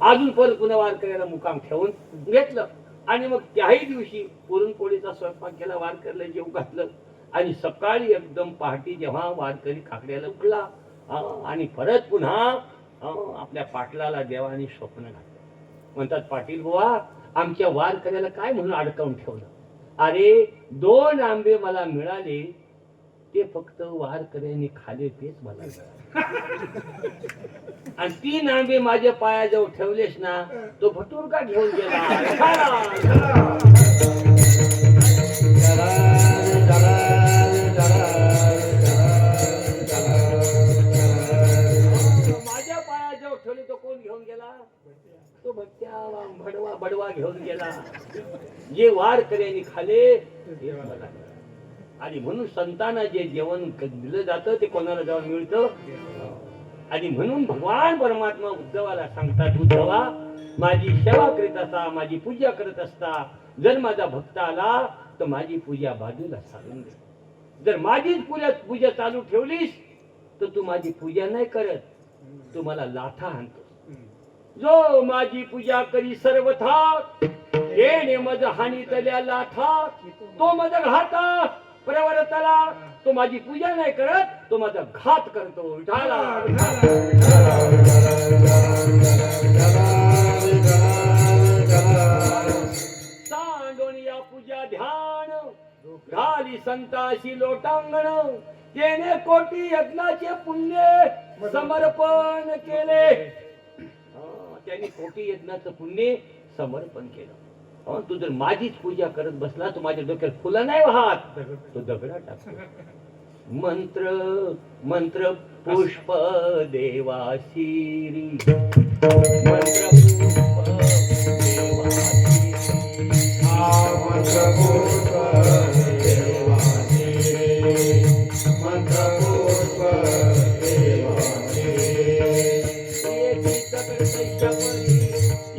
अजून परत पुन्हा वारकऱ्याला मुकाम ठेवून घेतलं. आणि मग त्याही दिवशी पुरणपोळीचा स्वयंपाक केला, वारकऱ्याला जेव घातलं. आणि सकाळी एकदम पहाटे जेव्हा वारकरी खाकड्याला उठला आणि परत पुन्हा आपल्या पाटलाला देवाने स्वप्न घातलं. म्हणतात, पाटील बुवा, आमच्या वारकऱ्याला काय म्हणून अडकावून ठेवलं? अरे, 2 आंबे मला मिळाले, ते फक्त वारकऱ्यांनी खाले, तेच मला आणि 3 आंबे माझ्या पायाजवळ ठेवलेस ना, तो भटूर का घेऊन गेला. माझ्या पायाजवळ ठेवले तो कोण घेऊन गेला? तो भट्ट्या भडवा बडवा घेऊन गेला. जे वारकऱ्यांनी खाले ते मला. आणि म्हणून संतांना जे जेवण दिलं जातं ते कोणाला जाऊन मिळतं. आणि म्हणून भगवान परमात्मा उद्धवाला सांगतात, उद्धवा, माझी सेवा करीत असता, माझी पूजा करत असता, जर माझा भक्त आला तर माझी पूजा बाजूला सारून दे. जर माझीच पूजा चालू ठेवलीस तर तू माझी पूजा नाही करत, तू मला लाथा आणतो. जो माझी पूजा करी सर्वथा, येणे मज हानीतल्या लाथा, तो मज घाता प्रवर्तला. तो माझी पूजा नाही करत, तो माझा घात करतो. सांडोनिया पूजा ध्यान घाली संताशी लोटांगण, जेणे कोटी यज्ञाचे पुण्य समर्पण केले. त्यांनी कोटी यज्ञाचं पुण्य समर्पण केलं. तू जर माझीच पूजा करत बसला, तो माझ्या डोक्यात फुलं नाही वाहत, तो दगडा टाकतो. मंत्र मंत्र पुष्प देवाशिरी, मंत्र पुष्प देवाशिरी, मंत्र पुष्प देवाशिरी, मंत्र पुष्प देवाशिरी. येती दगड तैच्या परी,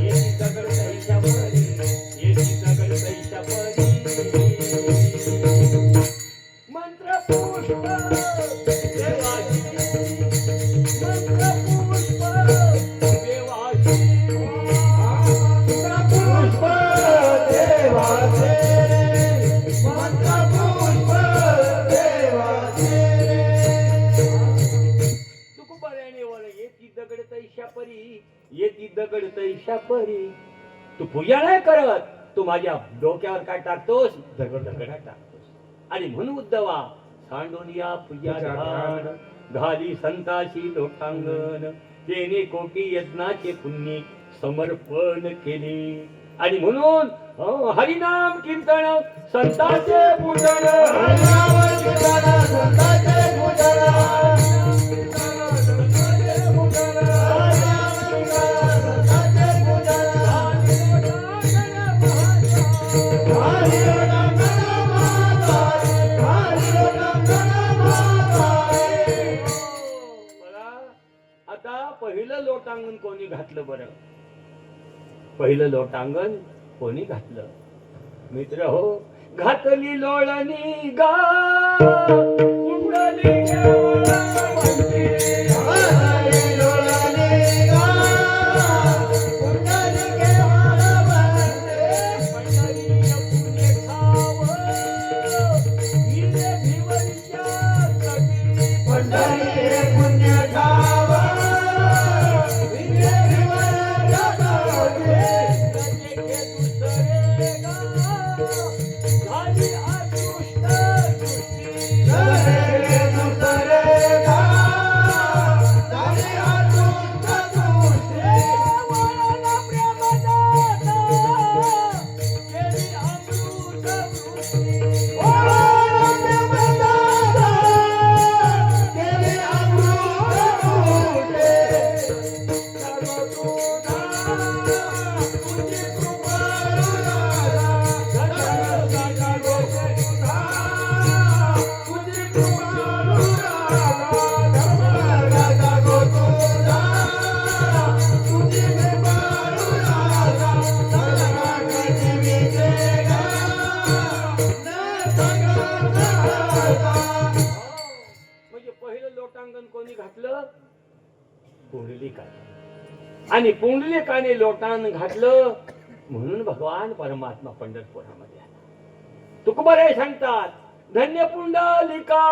येती दगड तैच्या परी, येती दगड तैच्या परी. मंत्र पुष्प देवाशिरी, मंत्र पुष्प देवाशिरी, मंत्र पुष्प देवाशिरी, मंत्र पुष्प देवाशिरी. तुकोबाऱ्याने वर येती दगड तैशा परी, येती दगड तैशा परी. तू पूजा नाही करत, तू माझ्या डोक्यावर काय टाकतोस? दगड दगडा टाकतोस. आणि म्हणून उद्धवा, सांडोनिया पूजा ध्यान घाली संताशी लोटांगण, जेणे कोटी यज्ञाचे पुण्य समर्पण केले. आणि म्हणून हरिनाम कीर्तन संतांचे पूजन, हरिनाम कीर्तन संतांचे पूजन, पहिलं लोटांगण कोणी घातलं बरं? पहिलं लोटांगण कोणी घातलं? मित्र हो, घातली लोळणी गा उडली आणि पुंडलिकाने लोटांगण घातलं म्हणून भगवान परमात्मा पंढरपुरामध्ये आला. तुकोबाराय सांगतात, धन्य पुंडलिका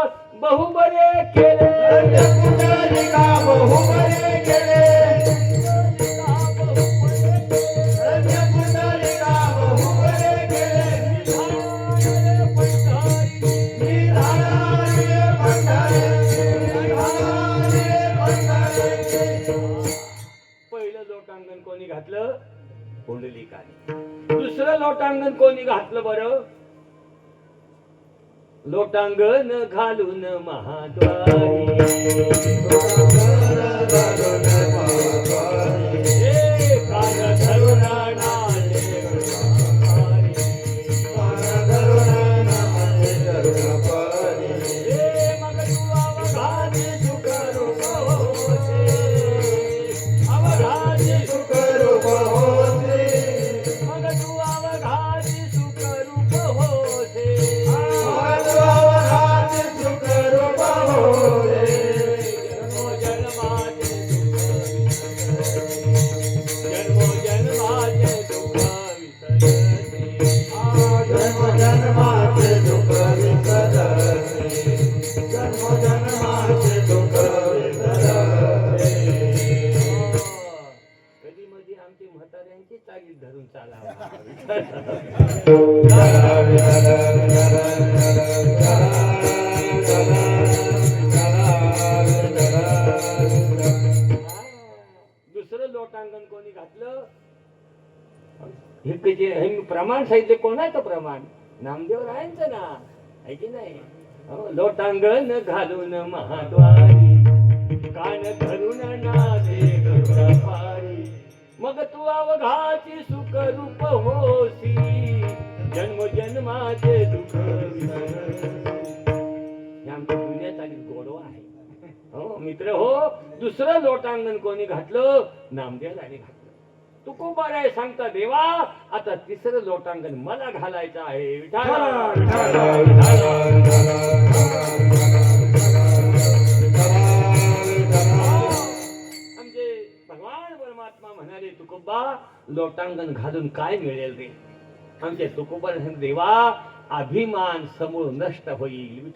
बहु बरे केले, धन्य पुंडलिका बहु बरे केले, धन्य पुंडलिका बहु बरे केले, निधानारे पंढरी, निधानारे पंढरी. पहिलं लोटांगण कोणी घातलं? पुंडलिकाने. दुसरं लोटांगण कोणी घातलं बरं? लोटांगण घालून महाद्वारी, कान धरून नाचे गरुडापारी, मग तू अवघाची सुख रूप होते, अवघाची सुख रूप होते, मग तू अवघाची सुख रूप होते, कधी मध्ये आमची म्हाताऱ्यांची चाली धरून चालावं. दुसरं लोटांगण कोणी घातलं? हे प्रमाण साहित्य कोणाचं प्रमाण? नामदेव रायांचं ना, आहे की नाही? लोटांगण घालून महाद्वारी, कान धरून नाचे गरुडापारी, मग तू अवघाची सुख रूप होसी, जन्म जन्माचे दुःख विसरसी. हे आमच्या जुन्या चालीत गोडवा आहे. हो मित्र हो, दुसरं लोटांगण कोणी घातलं? नामदेवाने घातलं. तुकोबाराय सांगता, देवा आता तिसरं लोटांगण मला घालायचं आहे. म्हणजे भगवान परमात्मा म्हणाले, तुकोबा लोटांगण घालून काय मिळेल रे? आमचे तुकोबार देवा अभिमान समूळ नष्ट होईल.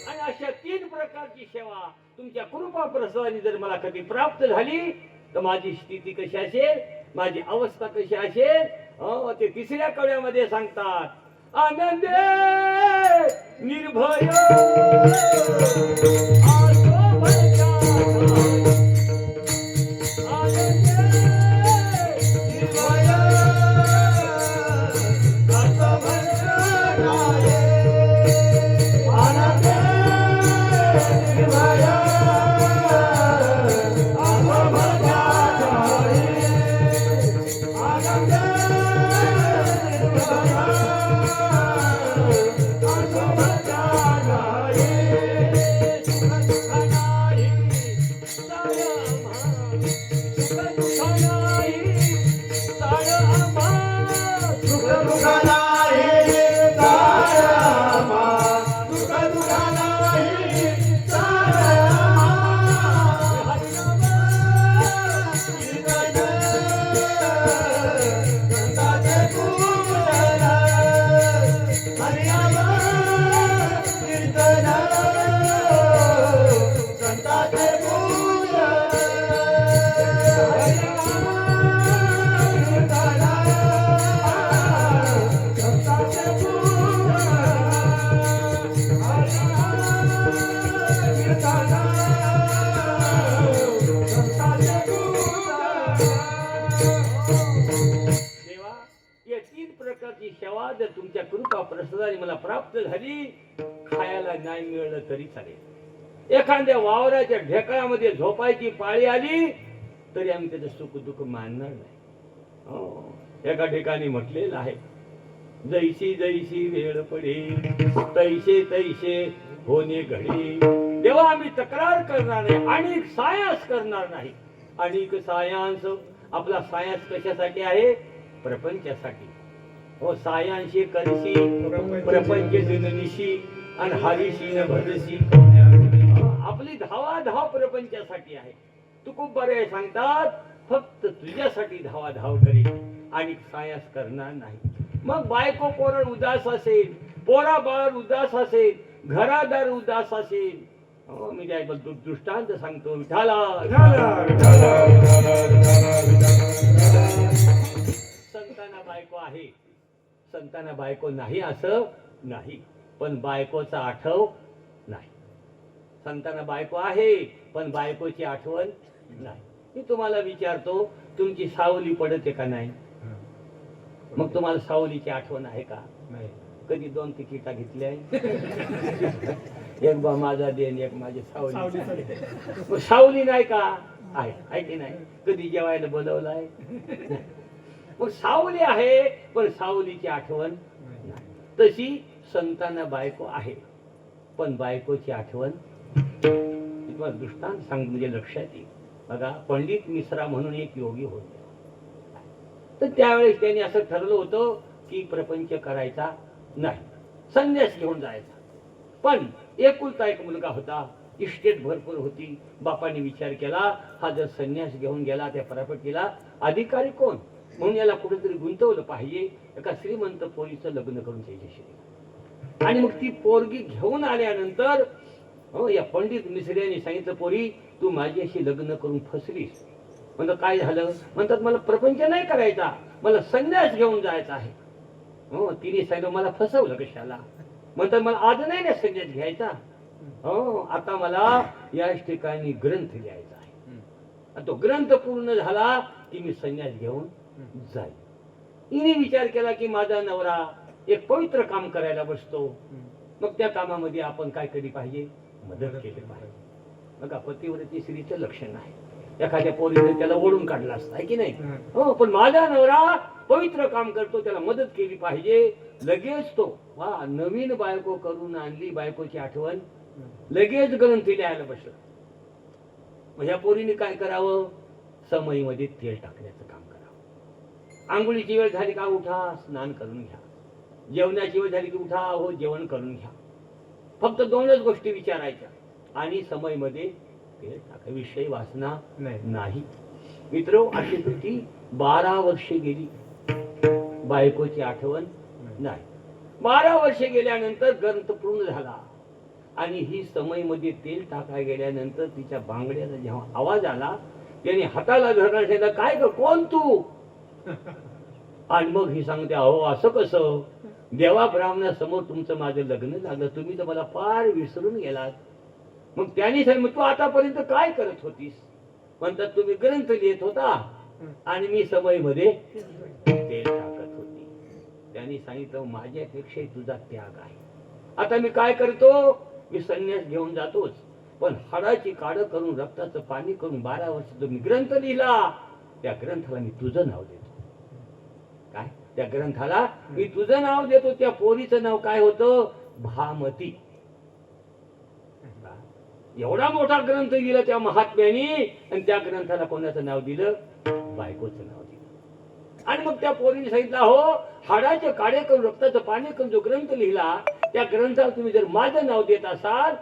आणि अशा 3 प्रकारची सेवा तुमच्या कृपा प्रसादाने जर मला कधी प्राप्त झाली तर माझी स्थिती कशी असेल, माझी अवस्था कशी असेल? ते तिसऱ्या कड्यामध्ये सांगतात, आनंदे निर्भय सेवा जर तुमच्या कृपा प्रसादाने मला प्राप्त झाली, खायला नाही मिळलं तरी चालेल. एखाद्या वावराच्या ढेकळामध्ये झोपायची पाळी आली तरी आम्ही त्याचं सुख दुःख मानणार नाही. एका ठिकाणी म्हटलेलं आहे, जैसी जैसी वेळ पडेल तैसे तैसे होणे घडी. तेव्हा आम्ही तक्रार करणार नाही आणि सायास करणार नाही. आणि सायांस, आपला सायांस कशासाठी आहे? प्रपंचासाठी. हो, सायांशी करशी प्रपंच दिननिशी आणि हरिशी न भजशी. आपली धावाधाव प्रपंचासाठी आहे. तुकोबाराय सांगतात फक्त तुझ्यासाठी धावाधाव करेल आणि सायास करणार नाही. मग बायको पोरं उदास असेल, पोरा बाळ उदास असेल, घरादार उदास असेल, हो मी त्याबद्दल दृष्टांत सांगतो. विठाला संतांना बायको आहे, संतांना बायको नाही असं नाही, पण बायकोचा आठव नाही. संतांना बायको आहे पण बायकोची आठवण नाही. मी तुम्हाला विचारतो, तुमची सावली पडते का नाही? मग तुम्हाला सावलीची आठवण आहे का? नाही. कधी 2 तिकिटा घेतल्या एक बा माझा देन, एक माझी सावली. मग सावली नाही का? आहे की नाही? कधी जेवायला बोलवलं आहे? मग सावली आहे पण सावलीची आठवण नाही. तशी संतांना बायको आहे पण बायकोची आठवण. तुम्हाला दृष्टांत सांग म्हणजे लक्षात येईल. बघा, पंडित मिश्रा म्हणून एक योगी होते. तर त्यावेळेस त्यांनी असं ठरवलं होतं की प्रपंच करायचा नाही, संन्यास घेऊन जायचा. पण एकुलता एक मुलगा होता, इस्टेट भरपूर होती. बापाने विचार केला, हा जर संन्यास घेऊन गेला त्या प्रॉपर्टीला अधिकारी कोण, म्हणून याला कुठेतरी गुंतवलं पाहिजे. एका श्रीमंत पोरीचं लग्न करून त्याच्याशी. आणि मग ती पोरगी घेऊन आल्यानंतर हो या पंडित मिश्रेने सांगितलं, पोरी तू माझ्याशी लग्न करून फसलीस. म्हणतात काय झालं? म्हणतात मला प्रपंच नाही करायचा, मला संन्यास घेऊन जायचा आहे. हो तिने सांगितलं मला फसवलं कशाला? म्हणतात मला आज नाही ना संन्यास घ्यायचा, हो आता मला याच ठिकाणी ग्रंथ लिहायचा आहे. आणि तो ग्रंथ पूर्ण झाला की मी संन्यास घेऊन जाईल. हिने विचार केला की माझा नवरा एक पवित्र काम करायला बसतो, मग त्या कामामध्ये आपण काय केली पाहिजे? मदत केली पाहिजे. बघा, पतिव्रती स्त्रीचं लक्षण आहे. एखाद्या पोरीने त्याला ओढून काढला असता आहे की नाही? हो, पण माझा नवरा पवित्र काम करतो, त्याला मदत केली पाहिजे. लगेच तो वा नवीन बायको करून आणली, बायकोची आठवण, लगेच ग्रंथ लिहायला बसला. मग ह्या पोरीने काय करावं? समईमध्ये तेल टाकण्याचं काम करावं. आंघोळीची वेळ झाली का उठा स्नान करून घ्या, जेवणाची वेळ झाली की उठा हो जेवण करून घ्या. फक्त 2च गोष्टी विचारायच्या आणि समईमध्ये तेल टाका. विषय वासना नाही. मित्र, अशी तुझी 12 वर्षे गेली, बायकोची आठवण नाही. 12 वर्षे गेल्यानंतर ग्रंथ पूर्ण झाला आणि ही समईमध्ये तेल टाकाय गेल्यानंतर तिच्या बांगड्याचा जेव्हा आवाज आला, त्याने हाताला धरणार सांगितलं, काय ग कोण तू? आणि मग ही सांगते, अहो असं कसं, देवा ब्राह्मणासमोर तुमचं माझं लग्न लागलं, तुम्ही तर मला फार विसरून गेलात. मग त्यांनी सांगितलं, तू आतापर्यंत काय करत होतीस? म्हणतात तुम्ही ग्रंथ लिहित होता आणि मी समईमध्ये तेल टाकत होती. त्यांनी सांगितलं, माझ्यापेक्षा तुझा त्याग आहे. आता मी काय करतो? मी संन्यास घेऊन जातोच, पण हाडाची काढ करून रक्ताचं पाणी करून 12 वर्ष जो मी ग्रंथ लिहिला, त्या ग्रंथाला मी तुझं नाव देतो. काय? त्या ग्रंथाला मी तुझं नाव देतो. त्या पोरीचं नाव काय होतं? भामती. एवढा मोठा ग्रंथ लिहिला त्या महात्म्यानी आणि त्या ग्रंथाला कोणाचं नाव दिलं? बायकोचं नाव दिलं. आणि मग त्या पोरीने सांगितलं, हो हाडाचे काढे करून रक्ताचं पाणी करून जो ग्रंथ लिहिला, त्या ग्रंथाला तुम्ही जर माझं नाव देत असाल